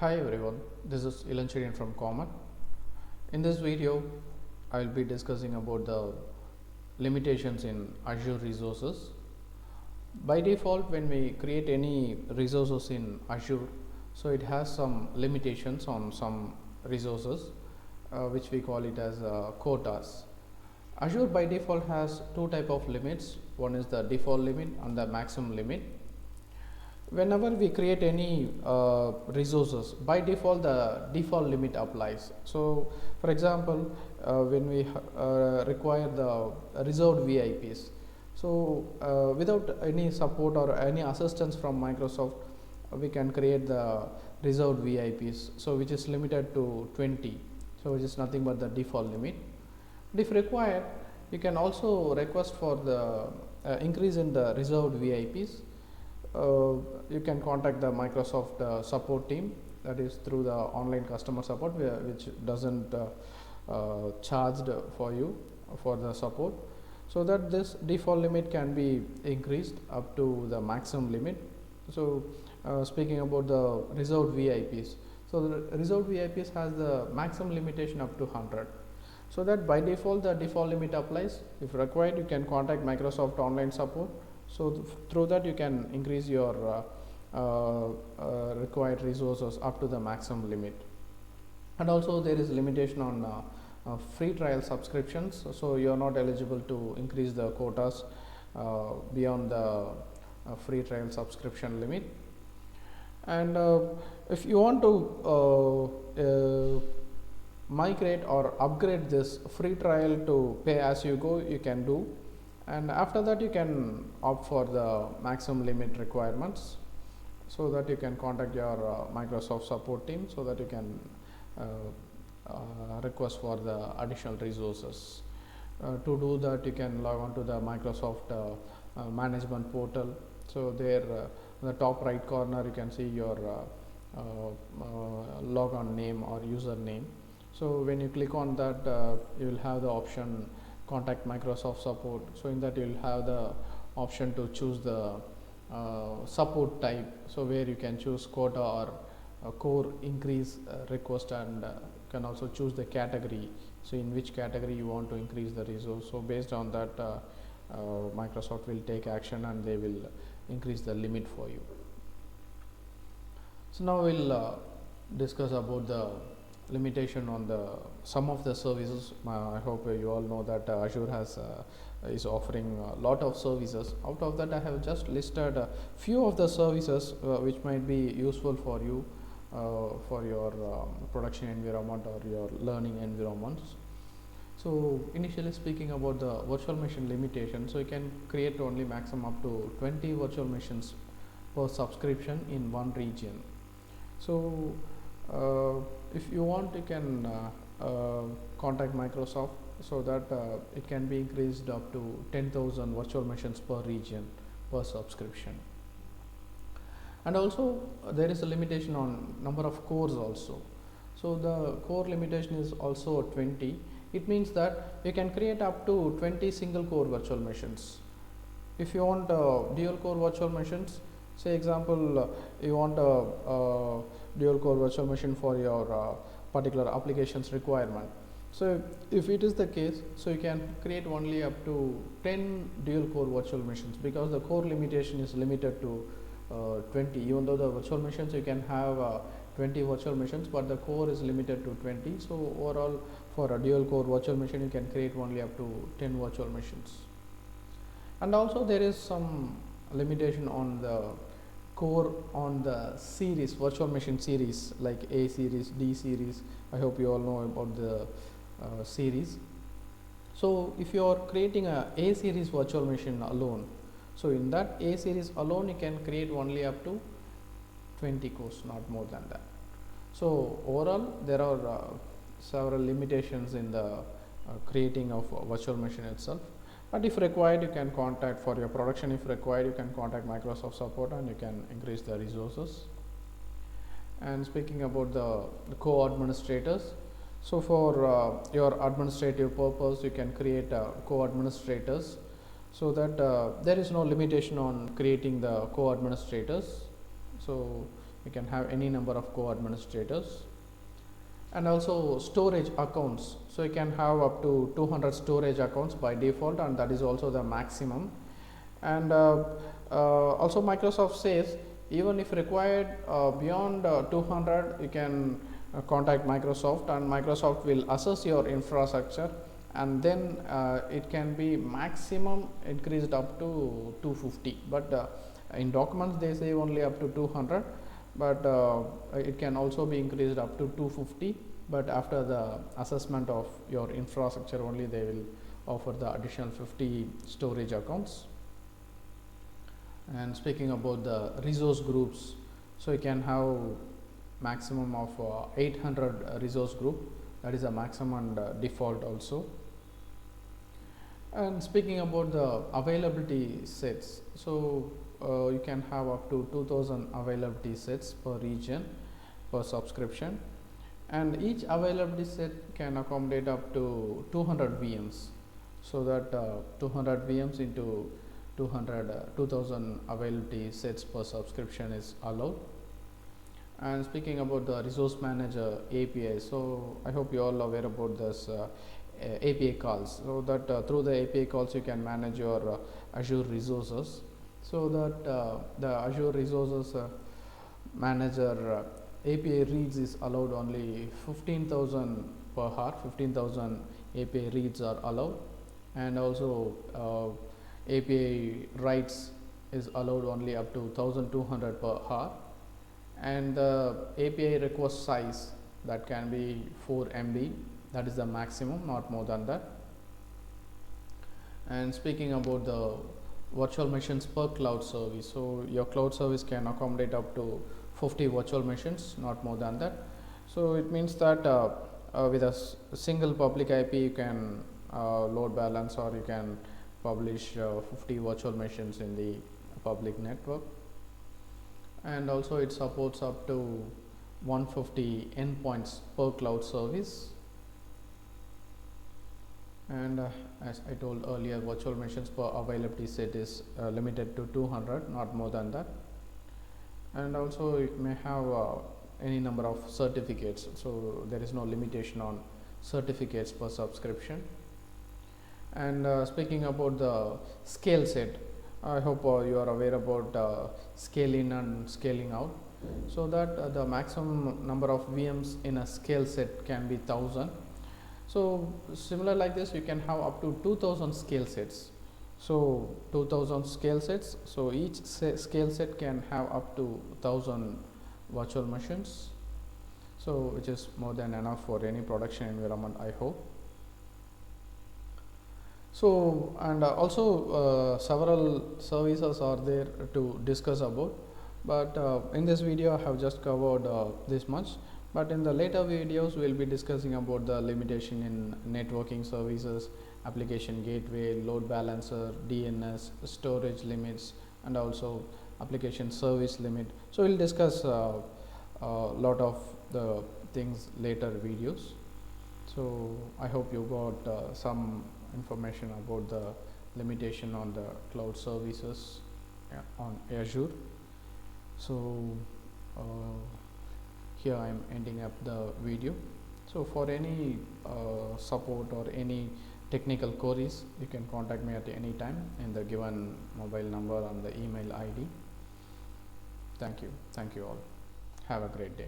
Hi everyone, this is Ilan from Comet. In this video, I will be discussing about the limitations in Azure resources. By default, when we create any resources in Azure, so it has some limitations on some resources, which we call it as quotas. Azure by default has two type of limits. One is the default limit and the maximum limit. Whenever we create any resources, by default the default limit applies. So for example, when we require the reserved VIPs, so without any support or any assistance from Microsoft, we can create the reserved VIPs, so which is limited to 20, so which is nothing but the default limit. But if required, you can also request for the increase in the reserved VIPs. You can contact the Microsoft support team, that is through the online customer support, which doesn't charged for you for the support, so that this default limit can be increased up to the maximum limit. So speaking about the reserved VIPs, so the reserved VIPs has the maximum limitation up to 100. So that by default the default limit applies. If required, you can contact Microsoft online support. So through that you can increase your required resources up to the maximum limit. And also there is limitation on free trial subscriptions, so you are not eligible to increase the quotas beyond the free trial subscription limit. And if you want to migrate or upgrade this free trial to pay as you go, you can do, and after that you can opt for the maximum limit requirements, so that you can contact your Microsoft support team, so that you can request for the additional resources. To do that, you can log on to the Microsoft management portal. So there in the top right corner you can see your logon name or username. So when you click on that, you will have the option contact Microsoft support. So in that you will have the option to choose the support type, so where you can choose quota or core increase request, and can also choose the category, so in which category you want to increase the resource. So based on that, Microsoft will take action and they will increase the limit for you. So now we'll discuss about the limitation on the some of the services. I hope you all know that Azure has is offering a lot of services. Out of that, I have just listed a few of the services which might be useful for you for your production environment or your learning environments. So initially speaking about the virtual machine limitation, so you can create only maximum up to 20 virtual machines per subscription in one region. So if you want, you can contact Microsoft, so that it can be increased up to 10,000 virtual machines per region per subscription. And also there is a limitation on number of cores also. So the core limitation is also 20. It means that you can create up to 20 single core virtual machines. If you want dual core virtual machines, say example, you want a dual core virtual machine for your particular applications requirement. So if it is the case, so you can create only up to 10 dual core virtual machines, because the core limitation is limited to 20. Even though the virtual machines you can have 20 virtual machines, but the core is limited to 20. So overall, for a dual core virtual machine, you can create only up to 10 virtual machines. And also there is some limitation on the core on the series, virtual machine series, like A series, D series. I hope you all know about the series. So if you are creating a series virtual machine alone, so in that A series alone you can create only up to 20 cores, not more than that. So overall there are several limitations in the creating of a virtual machine itself. But if required, you can contact for your production. If required, you can contact Microsoft support and you can increase the resources. And speaking about the co-administrators, so for your administrative purpose, you can create co-administrators, so that there is no limitation on creating the co-administrators. So You can have any number of co-administrators. And also storage accounts, so you can have up to 200 storage accounts by default, and that is also the maximum. And also Microsoft says even if required beyond 200, you can contact Microsoft, and Microsoft will assess your infrastructure, and then it can be maximum increased up to 250, but in documents they say only up to 200, but it can also be increased up to 250, but after the assessment of your infrastructure only they will offer the additional 50 storage accounts. And speaking about the resource groups, so you can have maximum of 800 resource group, that is a maximum and default also. And speaking about the availability sets, so you can have up to 2000 availability sets per region per subscription, and each availability set can accommodate up to 200 VMs, so that 200 VMs into 2000 availability sets per subscription is allowed. And speaking about the resource manager API, so I hope you all are aware about this API calls, so that through the API calls you can manage your Azure resources, so that the Azure resources manager API reads is allowed only 15,000 per hour, 15,000 API reads are allowed, and also API writes is allowed only up to 1200 per hour, and the API request size that can be 4 MB, that is the maximum, not more than that. And speaking about the virtual machines per cloud service, so your cloud service can accommodate up to 50 virtual machines, not more than that. So it means that with a single public IP you can load balance, or you can publish 50 virtual machines in the public network. And also it supports up to 150 endpoints per cloud service. And as I told earlier, virtual machines per availability set is limited to 200, not more than that. And also it may have any number of certificates, so there is no limitation on certificates per subscription. And speaking about the scale set, I hope you are aware about scaling and scaling out, so that the maximum number of VMs in a scale set can be 1000. So similar like this, you can have up to 2000 scale sets. So 2000 scale sets, so each scale set can have up to 1000 virtual machines, so which is more than enough for any production environment, I hope. So and also several services are there to discuss about, but in this video I have just covered this much, but in the later videos we will be discussing about the limitation in networking services, application gateway, load balancer, DNS, storage limits, and also application service limit. So we will discuss a lot of the things later videos. So I hope you got some information about the limitation on the cloud services on Azure. So here I am ending up the video. So for any support or any technical queries, you can contact me at any time in the given mobile number and the email ID. Thank you all. Have a great day.